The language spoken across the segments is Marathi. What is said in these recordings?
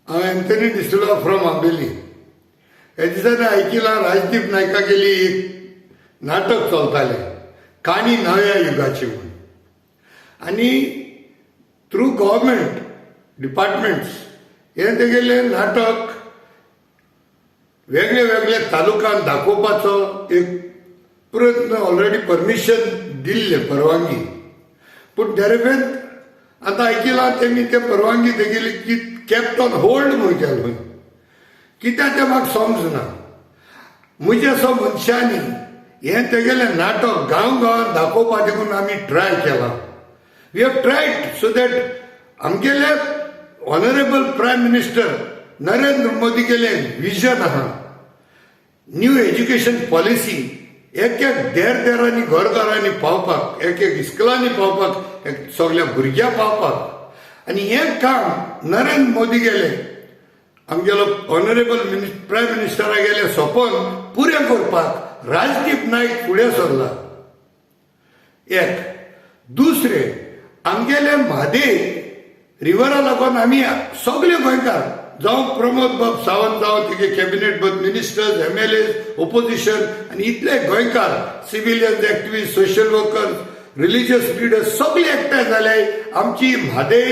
हांव एंथनी डिसिल्वा फ्रॉम आंबेली. हे दिसांनी आयकिलां राजदीप नायका गेली एक नाटक चलतालें काणी नव्या युगाची म्हणून. आनी थ्रू गव्हर्मेंट डिपार्टमेंट्स हे तेगेलें नाटक वेगळे वेगळे तालुक्यात दाखोवपाचो एक प्रयत्न ऑलरेडी परमिशन दिल्ले परवानगी. पूण देरेफेन आतां आयकिलां तेमी ते परवानगी तेगेली केप्ट ऑन होल्ड म्हूण केलो. कित्याक तें म्हाका समजना. म्हज्या असो मनशांनी हें तेगेलें नाटक गांवांत दाखोवपाचें म्हणून आमी ट्राय केलां. We have tried so that आमगेले honourable prime minister Narendra Modi गेलें विजन आहा. न्यू एज्युकेशन पॉलिसी एक देरांनी घरघरांनी पावपाक, एक इस्कुलांनी पावपाक, सगळ्या भुरग्यांक पावपाक. आनी हें काम नरेंद्र मोदी गेले आमगेलो ऑनरेबल प्रायम मिनिस्टरा गेले सोपोन पुरें करपाक राजदीप नायक फुडें सरला. एक दुसरें आमगेले म्हादे रिव्हरा लागून आमी सगळे गोंयकार जावं प्रमोद बाब सावंत जावं तिगे कॅबिनेट मिनिस्टर्स, MLA, ओपोजिशन आनी इतले गोंयकार civilians, activist, social workers, religious leaders सगळे एकठांय जाले आमची म्हादे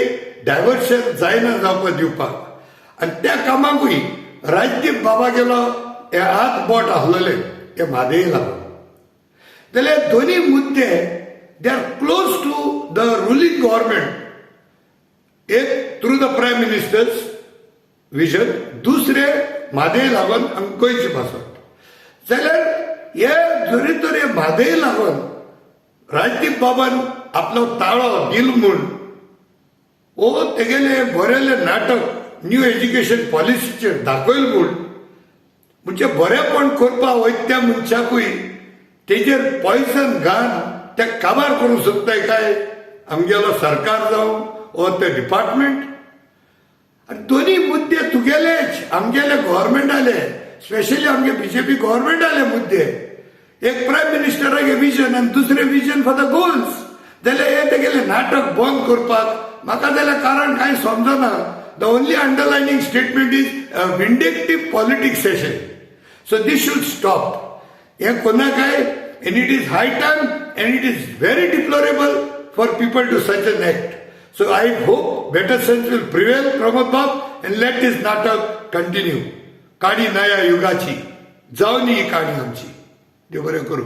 डायवर्शन जायना जावपाक दिवपाक. आनी त्या कामाकूय राजदीप बाबा गेलो हे हात बोट आहलोले हे म्हादेय लागून. जाल्यार दोनी मुद्दे they are close to the ruling government. एक through the prime minister's vision, दुसरे म्हादेय लागून आमकां गोंयची भाशा. जाल्यार हे जरी तर हे म्हादेय लागून राजदीप बाबान आपलो ताळो दिल म्हूण ओ तेगेले बरयले नाटक न्यू एज्युकेशन पॉलिसीचेर दाखयलें म्हूण म्हणजे बरेपण करपाक वयता त्या मनशाकूय तेजेर पॉयझन घालन ते काबार करूंक सोदताय काय आमगेलो सरकार जावं ओ ते डिपार्टमेंट. आनी दोनी मुद्दे तुगेलेच आमगेले गव्हर्मेंटाले, स्पेशली आमगे बीजेपी गव्हर्मेंटाले मुद्दे. एक प्रायम मिनिस्टरागे विजन आनी दुसरे विजन फॉर द गोल्स. जाल्यार हे तेगेले नाटक बंद करपाक म्हाका जाल्यार कारण कांय समजना. The only underlining statement is vindictive politics session. So this should stop. हे कोना काय and it is high time and it is very deplorable for people to such an act. So I hope better sense will prevail, Pramod Bab, and let this natak continue. काणी नया युगाची जाऊन ही काणी आमची. देव बरें करूं.